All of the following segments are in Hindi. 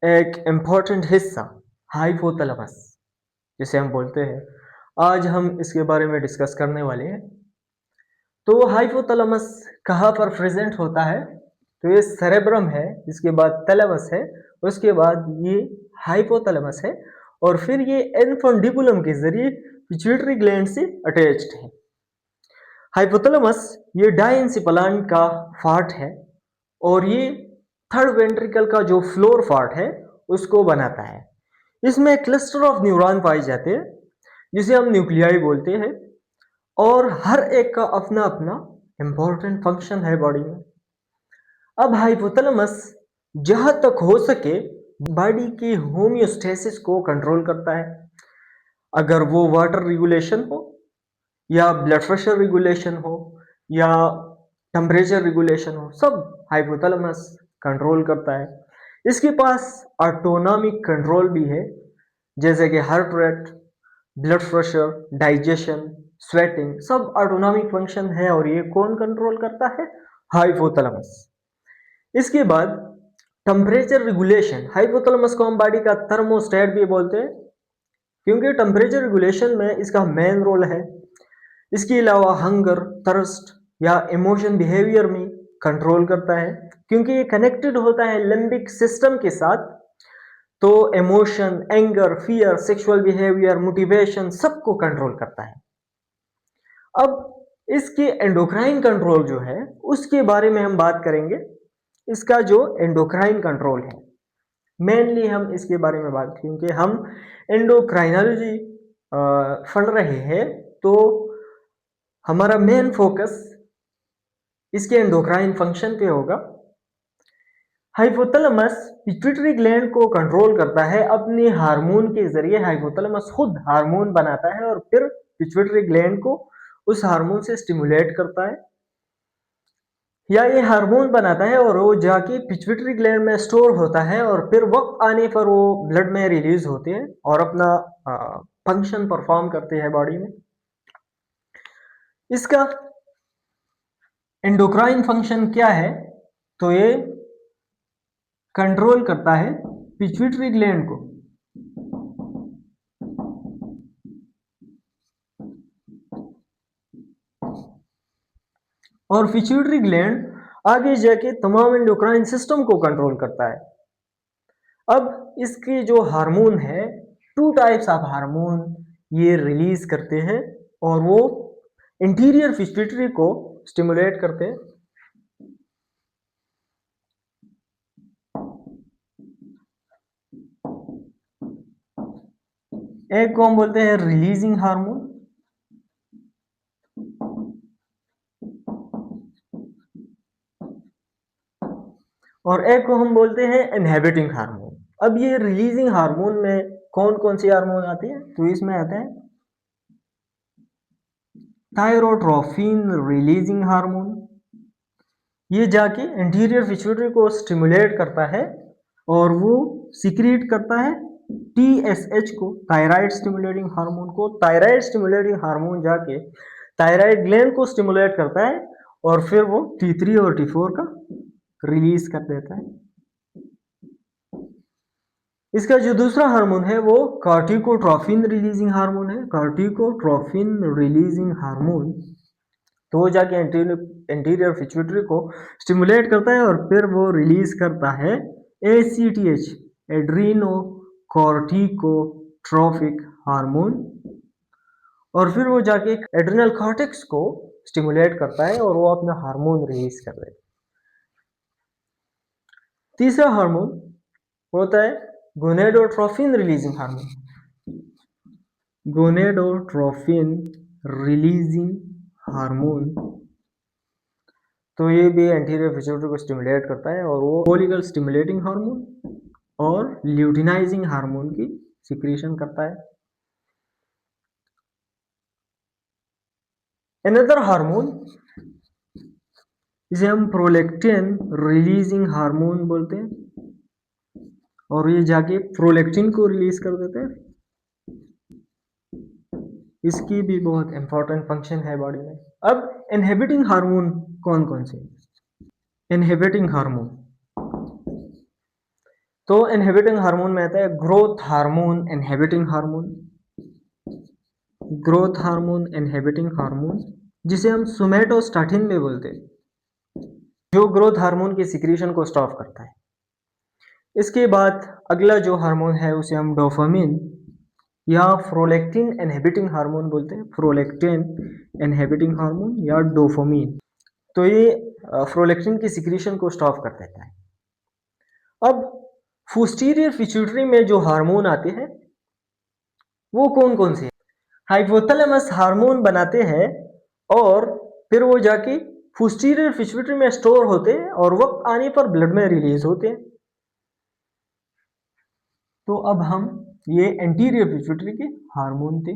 एक इम्पॉर्टेंट हिस्सा हाइपोथैलेमस जिसे हम बोलते हैं। आज हम इसके बारे में डिस्कस करने वाले हैं। तो हाइपोथैलेमस कहाँ पर प्रेजेंट होता है? तो ये सेरेब्रम है, इसके बाद थैलेमस है, उसके बाद ये हाइपोथैलेमस है और फिर ये इन्फंडिबुलम के जरिए पिट्यूटरी ग्लैंड से अटैच्ड है। हाइपोथैलेमस ये डाइंसिपलान का पार्ट है और ये थर्ड वेंट्रिकल का जो फ्लोर पार्ट है उसको बनाता है। इसमें क्लस्टर ऑफ न्यूरॉन पाए जाते हैं जिसे हम न्यूक्लियाई बोलते हैं और हर एक का अपना अपना इंपॉर्टेंट फंक्शन है बॉडी में। अब हाइपोथैलेमस जहां तक हो सके बॉडी की होमियोस्टेसिस को कंट्रोल करता है। अगर वो वाटर रेगुलेशन हो या ब्लड प्रेशर रेगुलेशन हो या टेम्परेचर रेगुलेशन हो, सब हाइपोथैलेमस कंट्रोल करता है। इसके पास ऑटोनॉमिक कंट्रोल भी है, जैसे कि heart rate, blood pressure, digestion, sweating, सब ऑटोनॉमिक फंक्शन है और ये कौन कंट्रोल करता है? हाइपोथैलेमस। इसके बाद टेम्परेचर रेगुलेशन, हाइपोथैलेमस को हम बॉडी का थर्मोस्टेट भी बोलते हैं क्योंकि टेम्परेचर रेगुलेशन में इसका मेन रोल है। इसके अलावा हंगर, थर्स्ट या इमोशन बिहेवियर में कंट्रोल करता है क्योंकि ये कनेक्टेड होता है लिम्बिक सिस्टम के साथ। तो emotion, anger, fear, sexual behaviour, motivation सबको कंट्रोल करता है। अब इसके एंडोक्राइन कंट्रोल जो है उसके बारे में हम बात करेंगे। इसका जो एंडोक्राइन कंट्रोल है मेनली हम इसके बारे में बात क्योंकि हम एंडोक्राइनोलॉजी पढ़ रहे हैं, तो हमारा मेन फोकस इसके एंडोक्राइन फंक्शन पे होगा। हाइपोथैलेमस पिट्यूटरी ग्लैंड को कंट्रोल करता है अपने हार्मोन के जरिए। हाइपोथैलेमस खुद हार्मोन बनाता है और फिर पिट्यूटरी ग्लैंड को उस हार्मोन से स्टिमुलेट करता है, या ये हार्मोन बनाता है और वो जाके पिट्यूटरी ग्लैंड में स्टोर होता है और फिर वक्त आने पर वो ब्लड में रिलीज होते हैं और अपना फंक्शन परफॉर्म करते हैं बॉडी में। इसका एंडोक्राइन फंक्शन क्या है? तो ये कंट्रोल करता है पिट्यूटरी ग्लैंड को। और पिट्यूटरी ग्लैंड आगे जाके तमाम एंडोक्राइन सिस्टम को कंट्रोल करता है। अब इसके जो हार्मोन है, टू टाइप्स ऑफ हार्मोन ये रिलीज करते हैं और वो इंटीरियर पिट्यूटरी को स्टिमुलेट करते हैं। एक को हम बोलते हैं रिलीजिंग हार्मोन और एक को हम बोलते हैं इनहिबिटिंग हार्मोन। अब ये रिलीजिंग हार्मोन में कौन कौन सी हार्मोन आती है? तो इसमें आते हैं थायरोट्रोफिन रिलीजिंग हार्मोन, ये जाके इंटीरियर पिट्यूटरी को स्टिमुलेट करता है और वो सीक्रेट करता है टीएसएच को, थायराइड स्टिमुलेटिंग हार्मोन को। थायराइड स्टिमुलेटिंग हार्मोन जाके थायराइड ग्लैंड को स्टिमुलेट करता है और फिर वो T3 और T4 का रिलीज कर देता है। इसका जो दूसरा हार्मोन है वो कार्टिकोट्रोफिन रिलीजिंग हार्मोन है। कार्टिकोट्रोफिन रिलीजिंग हार्मोन तो वो जाके एंटीरियर पिट्यूटरी को स्टिमुलेट करता है और फिर वो रिलीज करता है ACTH, एड्रीनो कॉर्टिकोट्रोफिक हार्मोन, और फिर वो जाके एड्रिनल कॉर्टेक्स को स्टिमुलेट करता है और वो अपना हार्मोन रिलीज कर देता है। तीसरा हार्मोन होता है gonadotrophin releasing hormone. Gonadotrophin releasing hormone तो ये भी एंटीरियर पिट्यूटरी को स्टिमुलेट करता है और वो फॉलिकल स्टिमुलेटिंग हार्मोन और ल्यूटिनाइजिंग हार्मोन की सिक्रीशन करता है। अनदर हार्मोन जिसे हम प्रोलैक्टिन रिलीजिंग हार्मोन बोलते हैं और ये जाके प्रोलैक्टिन को रिलीज कर देते हैं। इसकी भी बहुत इंपॉर्टेंट फंक्शन है बॉडी में। अब इनहिबिटिंग हार्मोन कौन कौन से? इनहिबिटिंग हार्मोन तो इनहिबिटिंग हार्मोन में आता है growth hormone, inhibiting hormone, growth hormone, inhibiting hormone, जिसे हम सोमैटोस्टैटिन भी बोलते हैं, जो ग्रोथ हार्मोन की सिक्रीशन को स्टॉप करता है। इसके बाद अगला जो हार्मोन है उसे हम डोपामिन या प्रोलैक्टिन इनहिबिटिंग हार्मोन बोलते हैं, प्रोलैक्टिन इनहिबिटिंग हार्मोन या डोपामिन। तो ये प्रोलैक्टिन की सिक्रीशन को स्टॉप कर देता है। अब पोस्टीरियर पिट्यूटरी में जो हार्मोन आते हैं वो कौन कौन से हैं? हाइपोथैलेमस हार्मोन बनाते हैं और फिर वो जाके पोस्टीरियर पिट्यूटरी में स्टोर होते हैं और वक्त आने पर ब्लड में रिलीज होते हैं। तो अब हम ये एंटीरियर पिट्यूटरी के हार्मोन थे।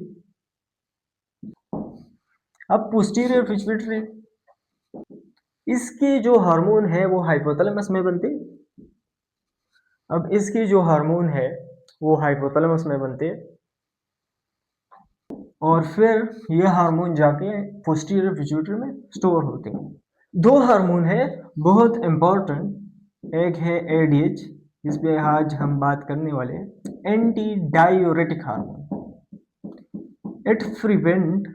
अब पोस्टीरियर पिट्यूटरी, इसके जो हार्मोन है वो हाइपोथैलेमस में बनते हैं। अब इसके जो हार्मोन है वो हाइपोथैलेमस में बनते हैं और फिर ये हार्मोन जाके पोस्टीरियर पिट्यूटरी में स्टोर होते हैं। दो हार्मोन है बहुत इंपॉर्टेंट, एक है एडीएच जिस पे आज हम बात करने वाले हैं, anti diuretic hormone. It prevent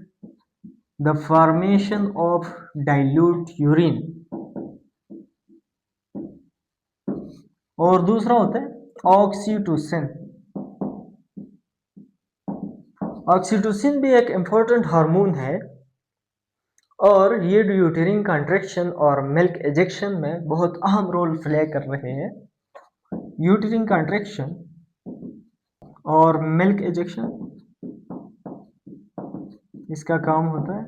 the formation of dilute urine. और दूसरा होता है ऑक्सीटोसिन। ऑक्सीटोसिन भी एक इम्पॉर्टेंट हार्मोन है और ये यूटेरिन कॉन्ट्रैक्शन और मिल्क एजेक्शन में बहुत अहम रोल प्ले कर रहे हैं। यूटेरिन कॉन्ट्रैक्शन और मिल्क एजेक्शन इसका काम होता है।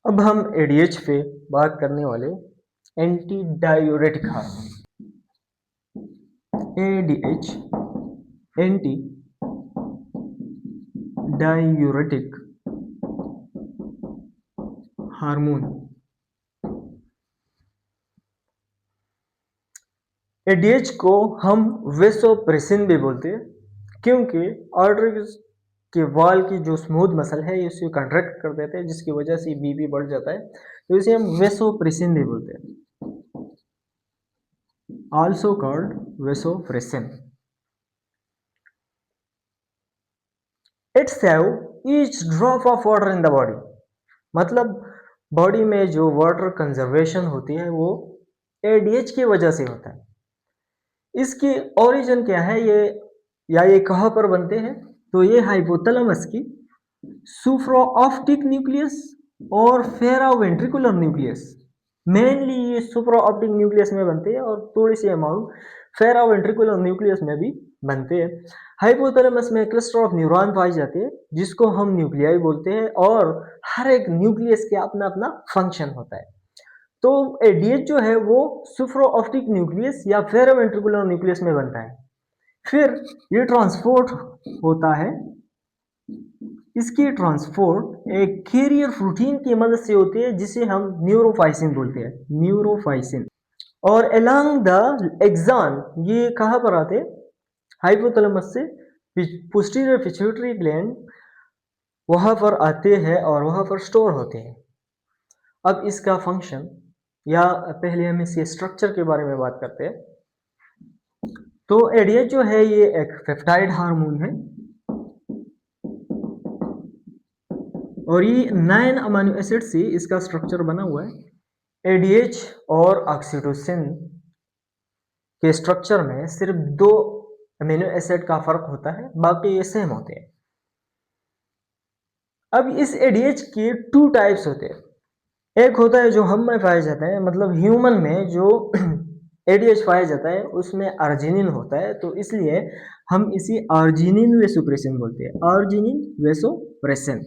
अब हम एडीएच पे बात करने वाले anti diuretic hormone. ADH anti diuretic hormone. ADH को हम वेसोप्रेसिन भी बोलते हैं क्योंकि आर्टरीज के वाल की जो स्मूथ मसल है इसे कंट्रैक्ट कर देते हैं जिसकी वजह से बीपी बढ़ जाता है, तो इसे हम वेसोप्रेसिन भी बोलते हैं, also called vasopressin. It save each drop of water in the body, मतलब बॉडी में जो वाटर कंजर्वेशन होती है वो एडीएच की वजह से होता है। इसकी ओरिजिन क्या है ये, या ये कहाँ पर बनते हैं, तो ये हाइपोथैलेमस की सुप्राऑप्टिक न्यूक्लियस और फेरावेंट्रिकुलर न्यूक्लियस, मेनली ये सुप्राऑप्टिक न्यूक्लियस में बनते हैं और थोड़ी सी अमाउंट फेरावेंट्रिकुलर न्यूक्लियस में भी बनते हैं। हाइपोथैलेमस में क्लस्टर ऑफ न्यूरॉन पाए जाते हैं जिसको हम न्यूक्लियाई बोलते हैं और हर एक न्यूक्लियस के अपना अपना फंक्शन होता है। तो एडीएच जो है वो सुप्राऑप्टिक न्यूक्लियस या फेरावेंट्रिकुलर न्यूक्लियस में बनता है। फिर ये ट्रांसपोर्ट होता है, इसकी ट्रांसपोर्ट एक कैरियर प्रोटीन की मदद से होती है जिसे हम न्यूरोफाइसिन बोलते हैं, न्यूरोफाइसिन। और अलोंग द एक्सॉन, ये कहाँ पर आते हैं, हाइपोथैलेमस से पोस्टीरियर पिट्यूटरी ग्लैंड वहां पर आते हैं और वहां पर स्टोर होते हैं। अब इसका फंक्शन, या पहले हम इसके स्ट्रक्चर के बारे में बात करते हैं। तो एडीएच जो है ये एक पेप्टाइड हार्मोन है और ये 9 अमीनो एसिड से इसका स्ट्रक्चर बना हुआ है। एडीएच और ऑक्सीटोसिन के स्ट्रक्चर में सिर्फ 2 अमीनो एसिड का फर्क होता है, बाकी ये सेम होते हैं। अब इस एडीएच के 2 टाइप्स होते हैं। एक होता है जो हम में पाया जाता है, मतलब ह्यूमन में जो एडीएच पाया जाता है उसमें अर्जिनिन होता है, तो इसलिए हम इसे अर्जिनिन वेसोप्रेसिन बोलते हैं, अर्जिनिन वेसोप्रेसिन।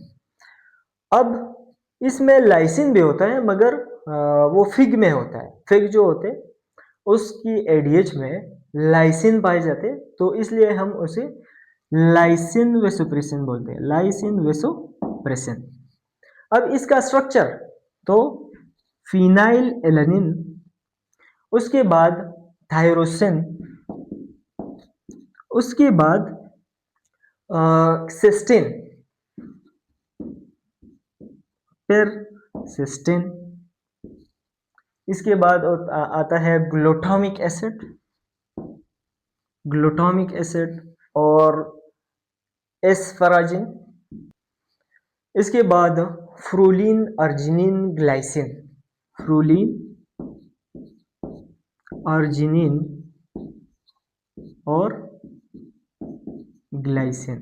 अब इसमें लाइसिन भी होता है मगर वो फिग में होता है, फिग जो होते हैं उसकी एडीएच में लाइसिन पाए जाते हैं, तो इसलिए हम उसे लाइसिन वेसोप्रेसिन बोलते हैं, लाइसिन वेसोप्रेसिन। अब इसका स्ट्रक्चर, तो फिनाइल एलानिन, उसके बाद थायरोसिन, उसके बाद सिस्टीन, फिर सिस्टीन, इसके बाद आता है ग्लूटामिक एसिड और एस्फराजिन। इसके बाद फ्रूलिन अर्जिनिन ग्लाइसिन, फ्रूलिन अर्जिनिन और ग्लाइसिन।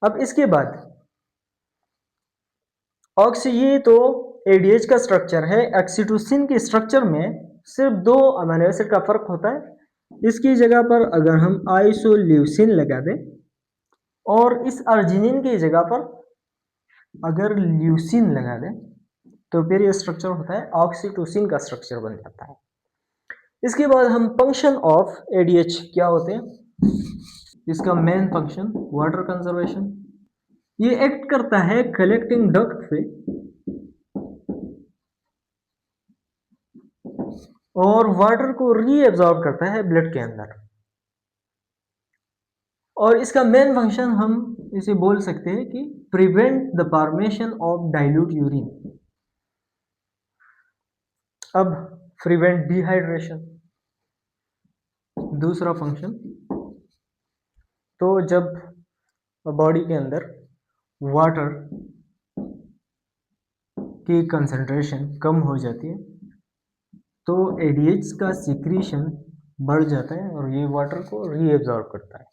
अब इसके बाद ये तो एडीएच का स्ट्रक्चर है। ऑक्सीटोसिन के स्ट्रक्चर में सिर्फ दो अमीनो एसिड का फर्क होता है। इसकी जगह पर अगर हम आइसोल्यूसिन लगा दें और इस अर्जिनिन की जगह पर अगर ल्यूसिन लगा दें तो फिर ये स्ट्रक्चर होता है ऑक्सीटोसिन का स्ट्रक्चर बन जाता है। इसके बाद हम फंक्शन ऑफ एडीएच क्या होते हैं। इसका मेन फंक्शन वाटर कंजर्वेशन, ये एक्ट करता है कलेक्टिंग डक्ट से और वाटर को रीएब्सॉर्ब करता है ब्लड के अंदर। और इसका मेन फंक्शन हम इसे बोल सकते हैं कि prevent the formation of dilute urine. अब प्रिवेंट डिहाइड्रेशन दूसरा फंक्शन। तो जब बॉडी के अंदर वाटर की कंसंट्रेशन कम हो जाती है तो एडीएच का सिक्रीशन बढ़ जाता है और ये वाटर को रीएब्सॉर्ब करता है।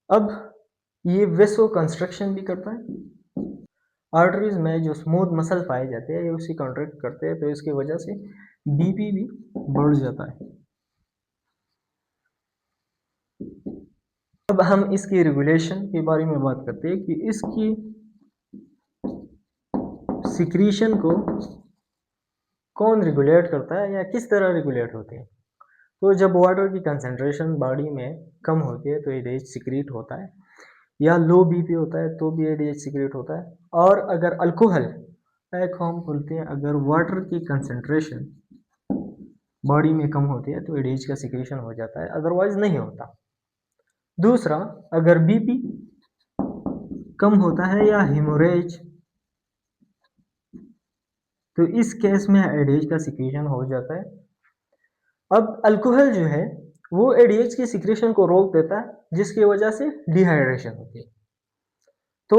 अब ये वेसो कंस्ट्रक्शन भी करता है। आर्टरीज में जो स्मूथ मसल पाए जाते हैं ये उसी कॉन्ट्रैक्ट करते हैं, तो इसकी वजह से बीपी भी बढ़ जाता है। अब हम इसकी रेगुलेशन के बारे में बात करते हैं कि इसकी सिक्रीशन को कौन रेगुलेट करता है या किस तरह रेगुलेट होते हैं। तो जब वाटर की कंसंट्रेशन बॉडी में कम होती है तो एडीएच सिक्रीट होता है, या लो बीपी होता है तो भी एडीएच सिक्रीट होता है। और अगर अल्कोहल हम बोलते हैं, अगर वाटर की कंसंट्रेशन बॉडी में कम होती है तो एडीएच का सिक्रीशन हो जाता है, अदरवाइज नहीं होता। दूसरा, अगर बीपी कम होता है या हेमोरेज तो इस केस में एडीएच का सिक्रीशन हो जाता है। अब अल्कोहल जो है वो एडीएच की सिक्रीशन को रोक देता है जिसकी वजह से डिहाइड्रेशन होती है। तो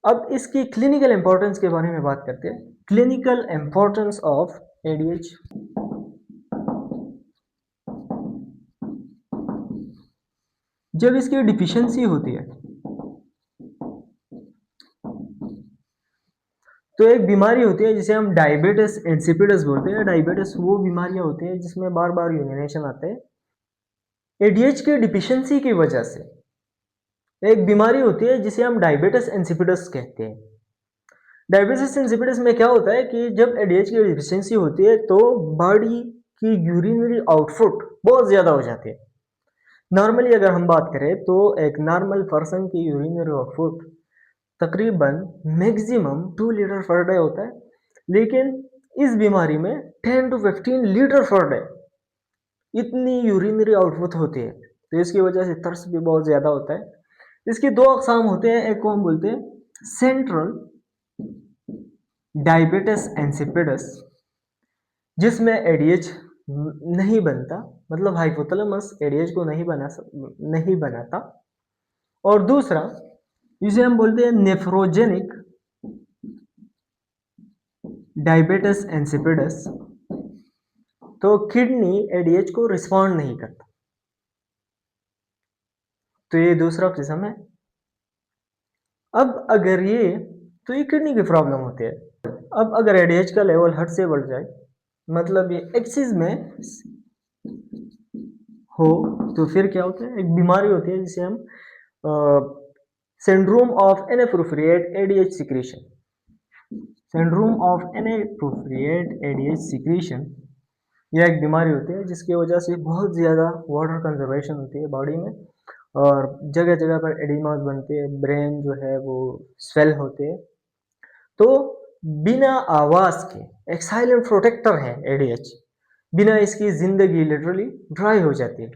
अब इसकी क्लिनिकल इंपॉर्टेंस के बारे में बात करते हैं। Clinical importance of ADH. जब इसकी डिफिशियंसी होती है तो एक बीमारी होती है जिसे हम डायबिटिस इंसिपिडस बोलते हैं। डायबिटिस वो बीमारियां होती है जिसमें बार बार यूरिनेशन आते हैं। एडीएच की डिफिशियंसी की वजह से एक बीमारी होती है जिसे हम डायबिटिस इंसिपिडस कहते हैं। डायबिटिस इंसिपिडस में क्या होता है कि जब एडीएच की डिफिशियंसी होती है तो बॉडी की यूरिनरी आउटपुट बहुत ज़्यादा हो जाती है। नॉर्मली अगर हम बात करें तो एक नॉर्मल पर्सन की यूरिनरी आउटपुट तकरीबन मैक्सिमम 2 लीटर पर डे होता है, लेकिन इस बीमारी में 10 to 15 लीटर पर डे इतनी यूरिनरी आउटपुट होती है। तो इसकी वजह से थर्स्ट भी बहुत ज़्यादा होता है। इसके दो अकसाम होते हैं, एक को हम बोलते हैं सेंट्रल डायबिटिस इंसिपिडस जिसमें एडीएच नहीं बनता, मतलब हाइपोथैलेमस एडीएच को नहीं बनाता। और दूसरा जिसे हम बोलते हैं नेफ्रोजेनिक डायबिटिस इंसिपिडस, तो किडनी एडीएच को रिस्पॉन्ड नहीं करता। तो ये दूसरा किस्म है। अब अगर ये किडनी की प्रॉब्लम होती है। अब अगर एडीएच का लेवल हद से बढ़ जाए, मतलब ये एक्सिस में हो, तो फिर क्या होता है, एक बीमारी होती है जिसे हम syndrome of inappropriate ADH secretion, syndrome of inappropriate ADH secretion, यह एक बीमारी होती है जिसकी वजह से बहुत ज़्यादा वाटर कंजर्वेशन होती है बॉडी में और जगह जगह पर एडिमास बनते हैं, ब्रेन जो है वो स्वेल होते हैं। तो बिना आवाज़ के एक साइलेंट प्रोटेक्टर है एडीएच, बिना इसकी ज़िंदगी लिटरली ड्राई हो जाती है।